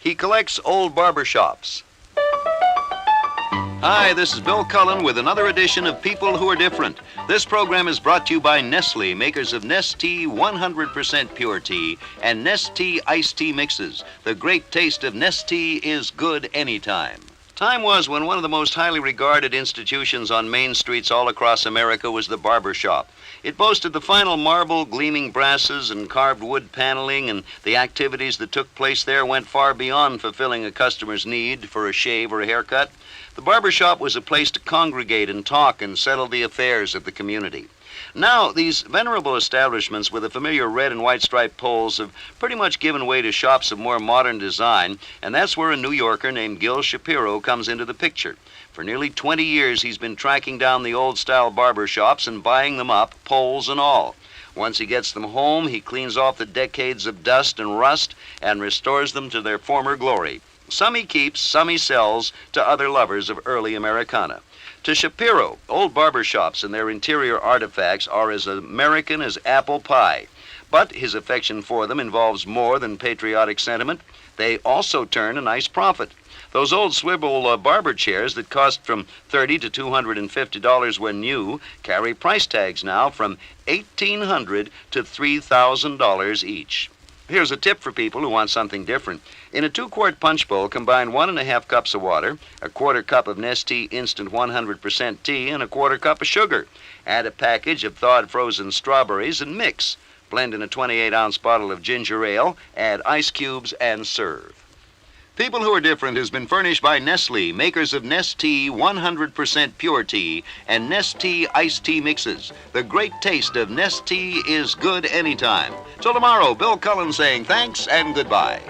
He collects old barber shops. Hi, this is Bill Cullen with another edition of People Who Are Different. This program is brought to you by Nestle, makers of Nestea 100% pure tea and Nestea iced tea mixes. The great taste of Nestea is good anytime. Time was when one of the most highly regarded institutions on main streets all across America was the barber shop. It boasted the final marble, gleaming brasses, and carved wood paneling, and the activities that took place there went far beyond fulfilling a customer's need for a shave or a haircut. The barber shop was a place to congregate and talk and settle the affairs of the community. Now, these venerable establishments with the familiar red and white striped poles have pretty much given way to shops of more modern design, and that's where a New Yorker named Gil Shapiro comes into the picture. For nearly 20 years, he's been tracking down the old-style barber shops and buying them up, poles and all. Once he gets them home, he cleans off the decades of dust and rust and restores them to their former glory. Some he keeps, some he sells to other lovers of early Americana. To Shapiro, old barber shops and their interior artifacts are as American as apple pie. But his affection for them involves more than patriotic sentiment. They also turn a nice profit. Those old swivel barber chairs that cost from $30 to $250 when new carry price tags now from $1,800 to $3,000 each. Here's a tip for people who want something different. In a 2-quart punch bowl, combine 1½ cups of water, a 1/4 cup of Nestea Instant 100% tea, and a 1/4 cup of sugar. Add a package of thawed frozen strawberries and mix. Blend in a 28-ounce bottle of ginger ale, add ice cubes, and serve. People Who Are Different has been furnished by Nestle, makers of Nestea 100% pure tea and Nestea iced tea mixes. The great taste of Nestea is good anytime. Till tomorrow, Bill Cullen saying thanks and goodbye.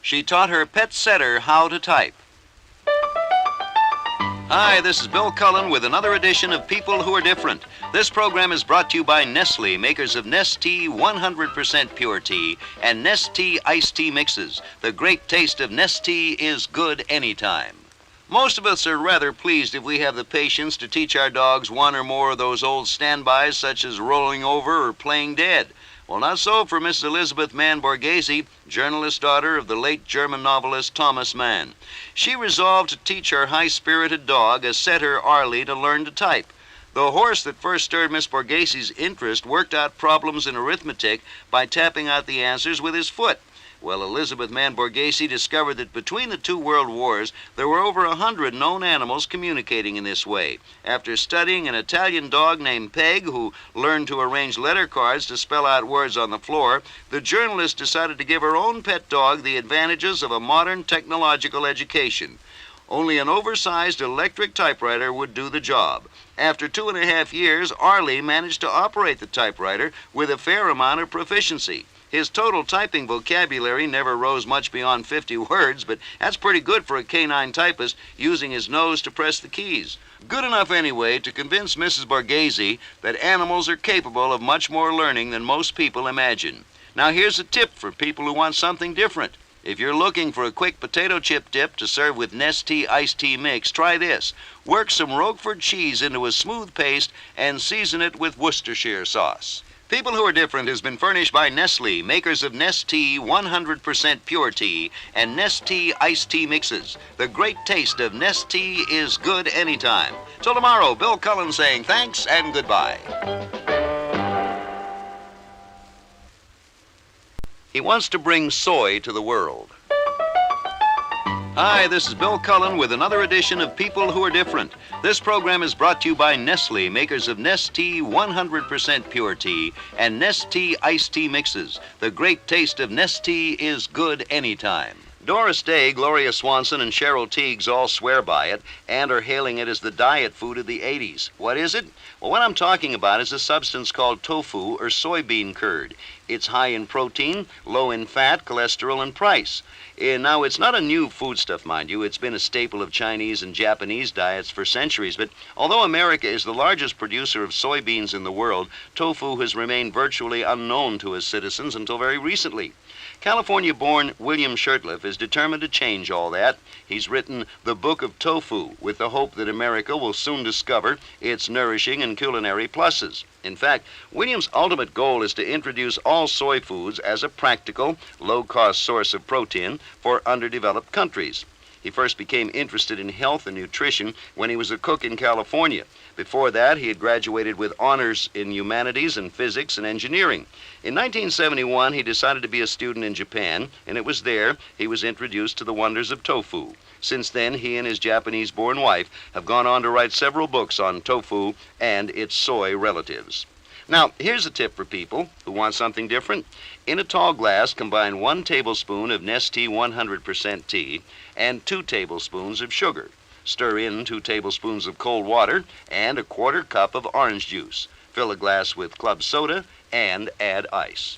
She taught her pet setter how to type. Hi, this is Bill Cullen with another edition of People Who Are Different. This program is brought to you by Nestle, makers of Nestea 100% pure tea and Nestea iced tea mixes. The great taste of Nestea is good anytime. Most of us are rather pleased if we have the patience to teach our dogs one or more of those old standbys such as rolling over or playing dead. Well, not so for Miss Elisabeth Mann Borgese, journalist daughter of the late German novelist Thomas Mann. She resolved to teach her high-spirited dog, a setter Arlie, to learn to type. The horse that first stirred Miss Borgese's interest worked out problems in arithmetic by tapping out the answers with his foot. Well, Elisabeth Mann Borgese discovered that between the 2 world wars, there were over 100 known animals communicating in this way. After studying an Italian dog named Peg, who learned to arrange letter cards to spell out words on the floor, the journalist decided to give her own pet dog the advantages of a modern technological education. Only an oversized electric typewriter would do the job. After 2.5 years, Arlie managed to operate the typewriter with a fair amount of proficiency. His total typing vocabulary never rose much beyond 50 words, but that's pretty good for a canine typist using his nose to press the keys. Good enough anyway to convince Mrs. Borgese that animals are capable of much more learning than most people imagine. Now here's a tip for people who want something different. If you're looking for a quick potato chip dip to serve with Nestea iced tea mix, try this. Work some Roquefort cheese into a smooth paste and season it with Worcestershire sauce. People Who Are Different has been furnished by Nestle, makers of Nestea 100% pure tea and Nestea iced tea mixes. The great taste of Nestea is good anytime. Till tomorrow, Bill Cullen saying thanks and goodbye. He wants to bring soy to the world. Hi, this is Bill Cullen with another edition of People Who Are Different. This program is brought to you by Nestle, makers of Nestea 100% pure tea and Nestea iced tea mixes. The great taste of Nestea is good anytime. Doris Day, Gloria Swanson, and Cheryl Teagues all swear by it and are hailing it as the diet food of the 80s. What is it? Well, what I'm talking about is a substance called tofu or soybean curd. It's high in protein, low in fat, cholesterol, and price. Now, it's not a new foodstuff, mind you. It's been a staple of Chinese and Japanese diets for centuries. But although America is the largest producer of soybeans in the world, tofu has remained virtually unknown to its citizens until very recently. California-born William Shurtleff is is determined to change all that. He's written the Book of Tofu with the hope that America will soon discover its nourishing and culinary pluses. In fact, William's ultimate goal is to introduce all soy foods as a practical, low-cost source of protein for underdeveloped countries. He first became interested in health and nutrition when he was a cook in California. Before that, he had graduated with honors in humanities and physics and engineering. In 1971, he decided to be a student in Japan, and it was there he was introduced to the wonders of tofu. Since then, he and his Japanese-born wife have gone on to write several books on tofu and its soy relatives. Now, here's a tip for people who want something different. In a tall glass, combine 1 tablespoon of Nestea 100% tea and 2 tablespoons of sugar. Stir in 2 tablespoons of cold water and a 1/4 cup of orange juice. Fill a glass with club soda and add ice.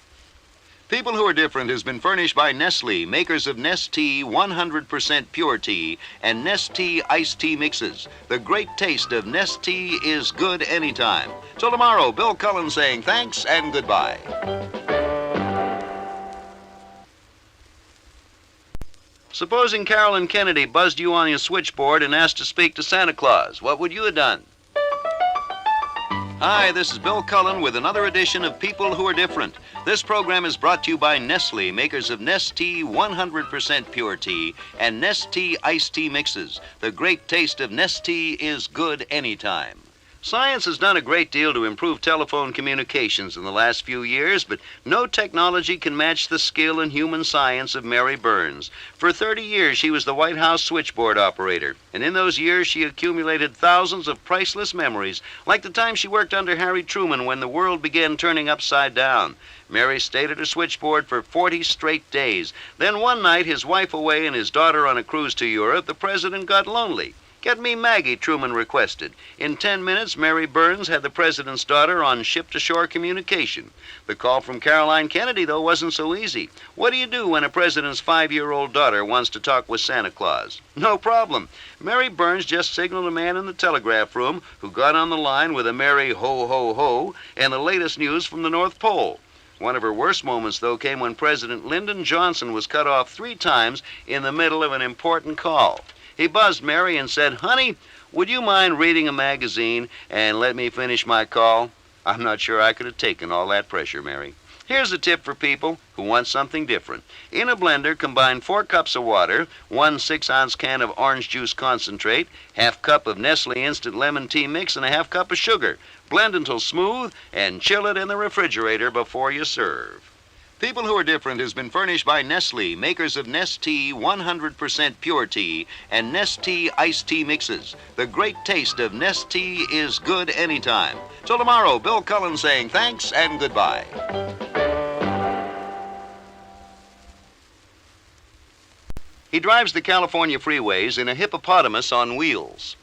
People Who Are Different has been furnished by Nestle, makers of Nestea 100% pure tea and Nestea iced tea mixes. The great taste of Nestea is good anytime. Till tomorrow, Bill Cullen saying thanks and goodbye. Supposing Carolyn Kennedy buzzed you on your switchboard and asked to speak to Santa Claus, what would you have done? Hi, this is Bill Cullen with another edition of People Who Are Different. This program is brought to you by Nestle, makers of Nestea 100% pure tea and Nestea iced tea mixes. The great taste of Nestea is good anytime. Science has done a great deal to improve telephone communications in the last few years, but no technology can match the skill and human science of Mary Burns. For 30 years, she was the White House switchboard operator, and in those years, she accumulated thousands of priceless memories, like the time she worked under Harry Truman when the world began turning upside down. Mary stayed at her switchboard for 40 straight days. Then one night, his wife away and his daughter on a cruise to Europe, the president got lonely. "Get me Maggie," Truman requested. In 10 minutes, Mary Burns had the president's daughter on ship-to-shore communication. The call from Caroline Kennedy, though, wasn't so easy. What do you do when a president's 5-year-old daughter wants to talk with Santa Claus? No problem. Mary Burns just signaled a man in the telegraph room who got on the line with a merry ho-ho-ho and the latest news from the North Pole. One of her worst moments, though, came when President Lyndon Johnson was cut off 3 times in the middle of an important call. He buzzed Mary and said, "Honey, would you mind reading a magazine and let me finish my call?" I'm not sure I could have taken all that pressure, Mary. Here's a tip for people who want something different. In a blender, combine 4 cups of water, 1 6-ounce can of orange juice concentrate, 1/2 cup of Nestle instant lemon tea mix, and a 1/2 cup of sugar. Blend until smooth and chill it in the refrigerator before you serve. People Who Are Different has been furnished by Nestle, makers of Nestea 100% pure tea and Nestea iced tea mixes. The great taste of Nestea is good anytime. Till tomorrow, Bill Cullen saying thanks and goodbye. He drives the California freeways in a hippopotamus on wheels.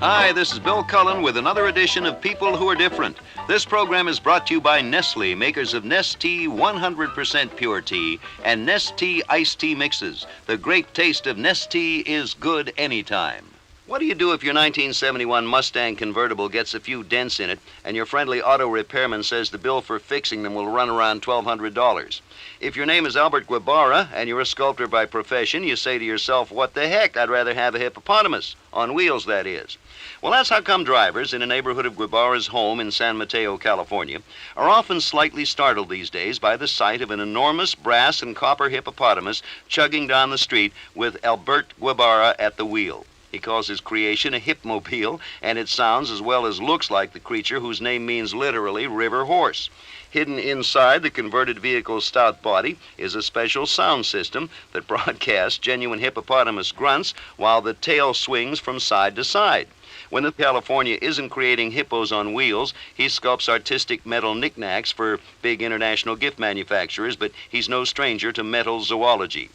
Hi, this is Bill Cullen with another edition of People Who Are Different. This program is brought to you by Nestle, makers of Nestea 100% pure tea and Nestea iced tea mixes. The great taste of Nestea is good anytime. What do you do if your 1971 Mustang convertible gets a few dents in it and your friendly auto repairman says the bill for fixing them will run around $1,200? If your name is Albert Guibara and you're a sculptor by profession, you say to yourself, "What the heck, I'd rather have a hippopotamus," on wheels, that is. Well, that's how come drivers in a neighborhood of Guibara's home in San Mateo, California, are often slightly startled these days by the sight of an enormous brass and copper hippopotamus chugging down the street with Albert Guibara at the wheel. He calls his creation a hipmobile, and it sounds as well as looks like the creature whose name means literally river horse. Hidden inside the converted vehicle's stout body is a special sound system that broadcasts genuine hippopotamus grunts while the tail swings from side to side. When the California isn't creating hippos on wheels, he sculpts artistic metal knickknacks for big international gift manufacturers, but he's no stranger to metal zoology.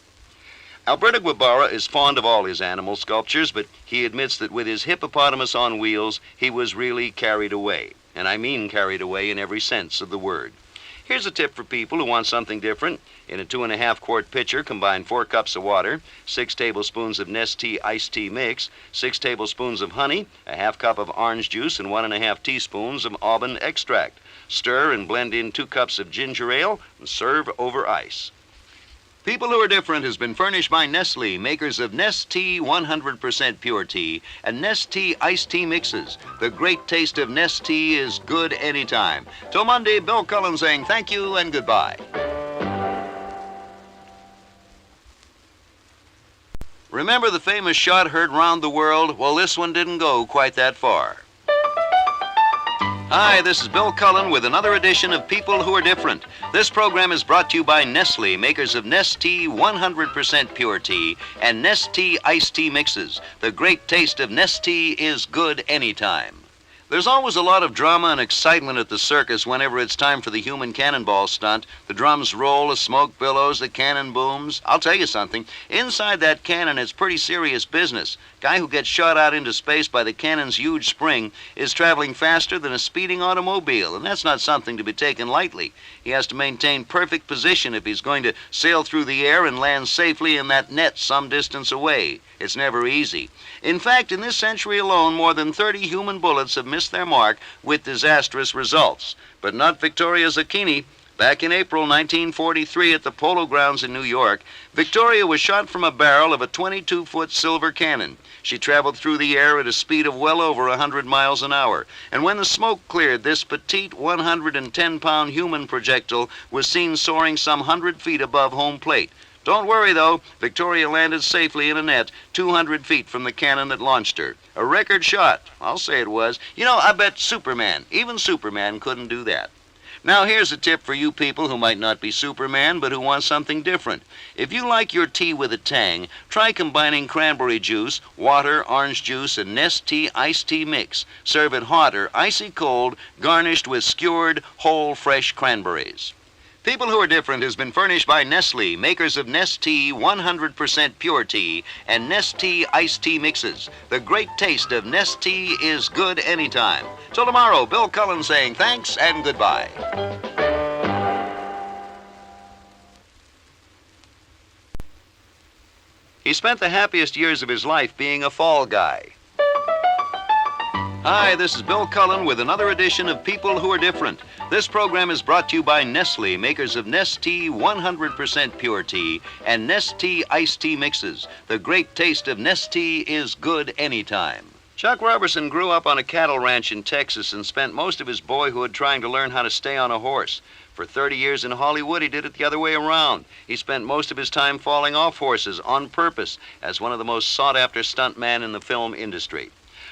Alberto Guibara is fond of all his animal sculptures, but he admits that with his hippopotamus on wheels, he was really carried away. And I mean carried away in every sense of the word. Here's a tip for people who want something different. In a 2.5-quart pitcher, combine 4 cups of water, 6 tablespoons of Nestea iced tea mix, 6 tablespoons of honey, a 1/2 cup of orange juice, and 1.5 teaspoons of almond extract. Stir and blend in 2 cups of ginger ale and serve over ice. People Who Are Different has been furnished by Nestle, makers of Nestea 100% Pure Tea and Nestea Iced Tea Mixes. The great taste of Nestea is good anytime. Till Monday, Bill Cullen saying thank you and goodbye. Remember the famous shot heard round the world? Well, this one didn't go quite that far. Hi, this is Bill Cullen with another edition of People Who Are Different. This program is brought to you by Nestle, makers of Nestea 100% Pure Tea and Nestea Iced Tea Mixes. The great taste of Nestea is good anytime. There's always a lot of drama and excitement at the circus whenever it's time for the human cannonball stunt. The drums roll, the smoke billows, the cannon booms. I'll tell you something. Inside that cannon, it's pretty serious business. Guy who gets shot out into space by the cannon's huge spring is traveling faster than a speeding automobile, and that's not something to be taken lightly. He has to maintain perfect position if he's going to sail through the air and land safely in that net some distance away. It's never easy. In fact, in this century alone, more than 30 human bullets have missed their mark with disastrous results. But not Victoria Zacchini. Back in April 1943 at the Polo Grounds in New York, Victoria was shot from a barrel of a 22-foot silver cannon. She traveled through the air at a speed of well over 100 miles an hour. And when the smoke cleared, this petite 110-pound human projectile was seen soaring some 100 feet above home plate. Don't worry, though. Victoria landed safely in a net 200 feet from the cannon that launched her. A record shot. I'll say it was. You know, I bet Superman, even Superman, couldn't do that. Now, here's a tip for you people who might not be Superman, but who want something different. If you like your tea with a tang, try combining cranberry juice, water, orange juice, and Nestea iced tea mix. Serve it hot or icy cold, garnished with skewered, whole, fresh cranberries. People Who Are Different has been furnished by Nestle, makers of Nestea 100% Pure Tea and Nestea Iced Tea Mixes. The great taste of Nestea is good anytime. Till tomorrow, Bill Cullen saying thanks and goodbye. He spent the happiest years of his life being a fall guy. Hi, this is Bill Cullen with another edition of People Who Are Different. This program is brought to you by Nestle, makers of Nestea 100% Pure Tea and Nestea Iced Tea Mixes. The great taste of Nestea is good anytime. Chuck Roberson grew up on a cattle ranch in Texas and spent most of his boyhood trying to learn how to stay on a horse. For 30 years in Hollywood, he did it the other way around. He spent most of his time falling off horses on purpose as one of the most sought-after stuntmen in the film industry.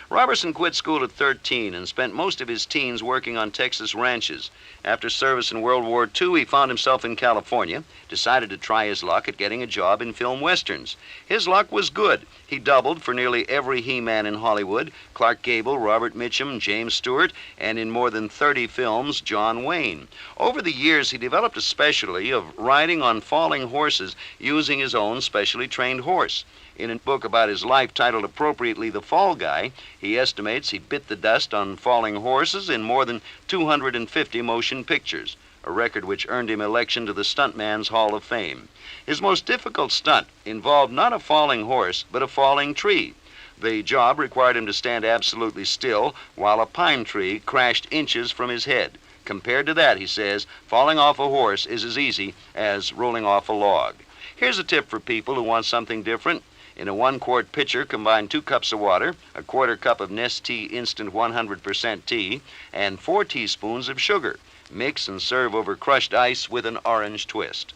Roberson quit school at 13 and spent most of his teens working on Texas ranches. After service in World War II, he found himself in California, decided to try his luck at getting a job in film westerns. His luck was good. He doubled for nearly every He-Man in Hollywood, Clark Gable, Robert Mitchum, James Stewart, and in more than 30 films, John Wayne. Over the years, he developed a specialty of riding on falling horses using his own specially trained horse. In a book about his life titled appropriately The Fall Guy, he estimates he bit the dust on falling horses in more than 250 motion pictures, a record which earned him election to the Stuntman's Hall of Fame. His most difficult stunt involved not a falling horse, but a falling tree. The job required him to stand absolutely still while a pine tree crashed inches from his head. Compared to that, he says, falling off a horse is as easy as rolling off a log. Here's a tip for people who want something different. In a 1-quart pitcher, combine 2 cups of water, a 1/4 cup of Nestea Instant 100% tea, and 4 teaspoons of sugar. Mix and serve over crushed ice with an orange twist.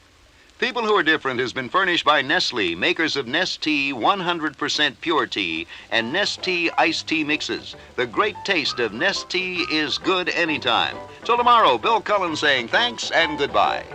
People Who Are Different has been furnished by Nestle, makers of Nestea 100% Pure Tea and Nestea Iced Tea Mixes. The great taste of Nestea is good anytime. Till tomorrow, Bill Cullen saying thanks and goodbye.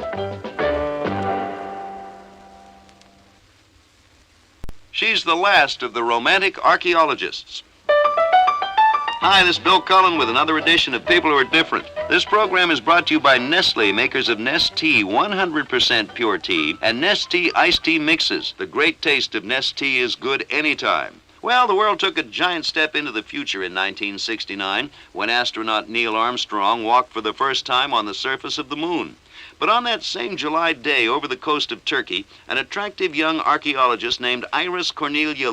She's the last of the romantic archaeologists. Hi, this is Bill Cullen with another edition of People Who Are Different. This program is brought to you by Nestle, makers of Nestea 100% Pure Tea and Nestea Iced Tea Mixes. The great taste of Nestea is good anytime. Well, the world took a giant step into the future in 1969 when astronaut Neil Armstrong walked for the first time on the surface of the moon. But on that same July day over the coast of Turkey, an attractive young archaeologist named Cornelia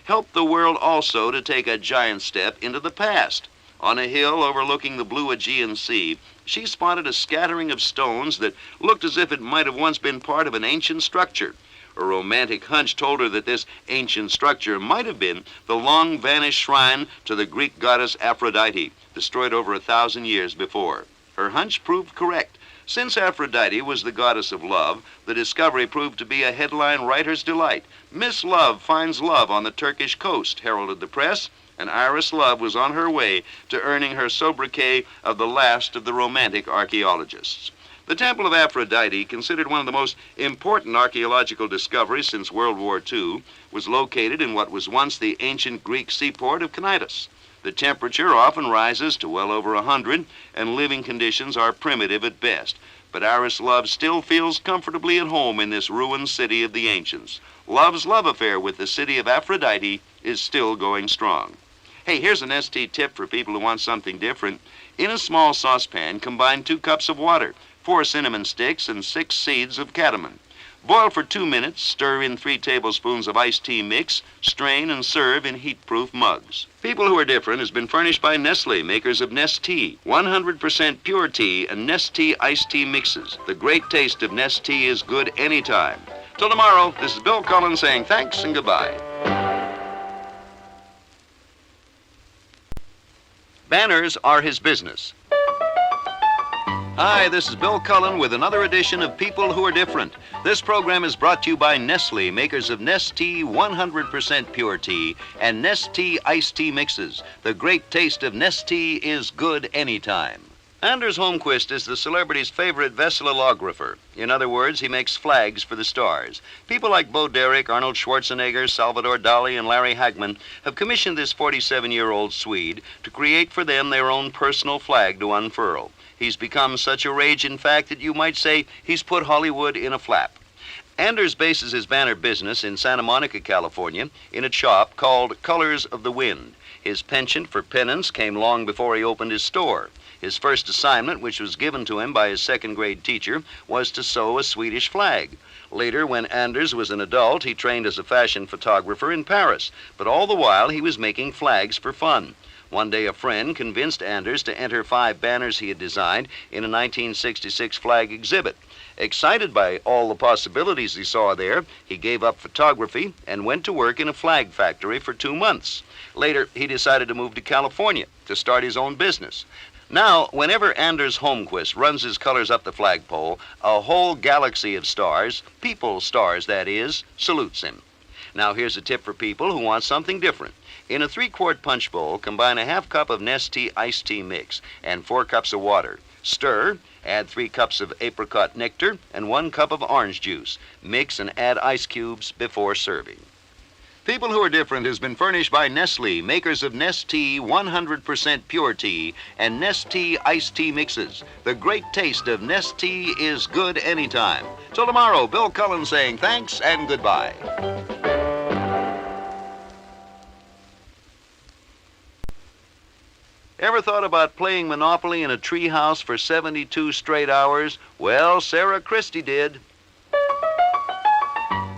helped the world also to take a giant step into the past. On a hill overlooking the blue Aegean Sea, she spotted a scattering of stones that looked as if it might have once been part of an ancient structure. A romantic hunch told her that this ancient structure might have been the long-vanished shrine to the Greek goddess Aphrodite, destroyed over 1,000 years before. Her hunch proved correct. Since Aphrodite was the goddess of love, the discovery proved to be a headline writer's delight. Miss Love finds love on the Turkish coast, heralded the press, and Iris Love was on her way to earning her sobriquet of the last of the romantic archaeologists. The Temple of Aphrodite, considered one of the most important archaeological discoveries since World War II, was located in what was once the ancient Greek seaport of Cnidus. The temperature often rises to well over 100, and living conditions are primitive at best. But Iris Love still feels comfortably at home in this ruined city of the ancients. Love's love affair with the city of Aphrodite is still going strong. Hey, here's an ST tip for people who want something different. In a small saucepan, combine 2 cups of water, 4 cinnamon sticks, and 6 seeds of cadmium. Boil for 2 minutes, stir in 3 tablespoons of iced tea mix, strain and serve in heat-proof mugs. People Who Are Different has been furnished by Nestle, makers of Nest Tea, 100% pure tea and Nest Tea iced tea mixes. The great taste of Nest Tea is good anytime. Till tomorrow, this is Bill Cullen saying thanks and goodbye. Banners are his business. Hi, this is Bill Cullen with another edition of People Who Are Different. This program is brought to you by Nestle, makers of Nest Tea 100% pure tea and Nest Tea iced tea mixes. The great taste of Nest Tea is good anytime. Anders Holmquist is the celebrity's favorite vesselolographer. In other words, he makes flags for the stars. People like Bo Derek, Arnold Schwarzenegger, Salvador Dali, and Larry Hagman have commissioned this 47-year-old Swede to create for them their own personal flag to unfurl. He's become such a rage, in fact, that you might say he's put Hollywood in a flap. Anders bases his banner business in Santa Monica, California, in a shop called Colors of the Wind. His penchant for penance came long before he opened his store. His first assignment, which was given to him by his second-grade teacher, was to sew a Swedish flag. Later, when Anders was an adult, he trained as a fashion photographer in Paris, but all the while he was making flags for fun. One day, a friend convinced Anders to enter 5 banners he had designed in a 1966 flag exhibit. Excited by all the possibilities he saw there, he gave up photography and went to work in a flag factory for 2 months. Later, he decided to move to California to start his own business. Now, whenever Anders Holmquist runs his colors up the flagpole, a whole galaxy of stars, people's stars that is, salutes him. Now, here's a tip for people who want something different. In a 3-quart punch bowl, combine a half cup of Nest Tea iced tea mix and 4 cups of water. Stir, add 3 cups of apricot nectar and 1 cup of orange juice. Mix and add ice cubes before serving. People Who Are Different has been furnished by Nestle, makers of Nest Tea 100% pure tea and Nest Tea iced tea mixes. The great taste of Nest Tea is good anytime. Till tomorrow, Bill Cullen saying thanks and goodbye. Ever thought about playing Monopoly in a treehouse for 72 straight hours? Well, Sarah Christy did.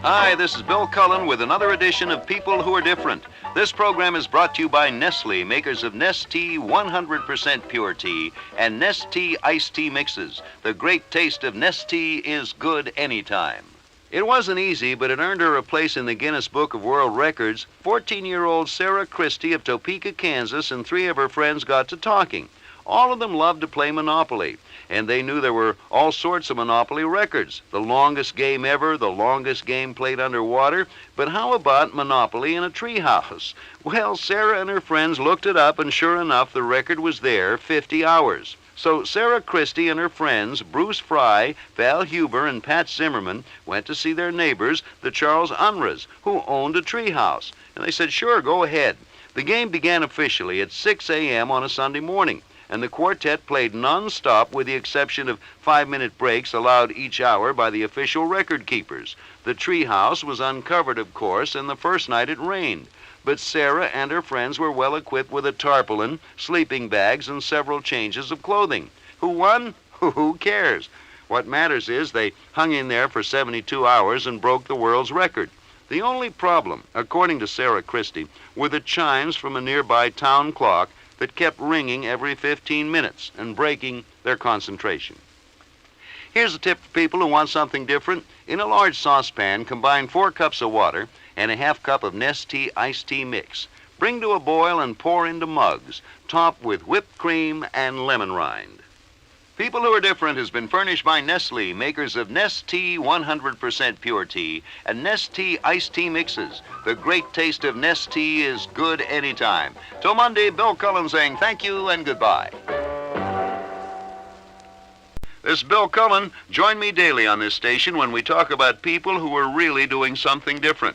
Hi, this is Bill Cullen with another edition of People Who Are Different. This program is brought to you by Nestle, makers of Nest Tea 100% pure tea and Nest Tea iced tea mixes. The great taste of Nest Tea is good anytime. It wasn't easy, but it earned her a place in the Guinness Book of World Records. 14-year-old Sarah Christy of Topeka, Kansas, and 3 of her friends got to talking. All of them loved to play Monopoly, and they knew there were all sorts of Monopoly records. The longest game ever, the longest game played underwater. But how about Monopoly in a treehouse? Well, Sarah and her friends looked it up, and sure enough, the record was there, 50 hours. So Sarah Christy and her friends, Bruce Fry, Val Huber, and Pat Zimmerman, went to see their neighbors, the Charles Unras, who owned a treehouse. And they said, sure, go ahead. The game began officially at 6 a.m. on a Sunday morning, and the quartet played non-stop with the exception of 5-minute breaks allowed each hour by the official record keepers. The treehouse was uncovered, of course, and the first night it rained. But Sarah and her friends were well equipped with a tarpaulin, sleeping bags, and several changes of clothing. Who won? Who cares? What matters is they hung in there for 72 hours and broke the world's record. The only problem, according to Sarah Christy, were the chimes from a nearby town clock that kept ringing every 15 minutes and breaking their concentration. Here's a tip for people who want something different. In a large saucepan, combine 4 cups of water and a half cup of Nestea iced tea mix. Bring to a boil and pour into mugs. Top with whipped cream and lemon rind. People Who Are Different has been furnished by Nestle, makers of Nestea 100% pure tea and Nestea iced tea mixes. The great taste of Nestea is good anytime. Till Monday, Bill Cullen saying thank you and goodbye. This is Bill Cullen. Join me daily on this station when we talk about people who are really doing something different.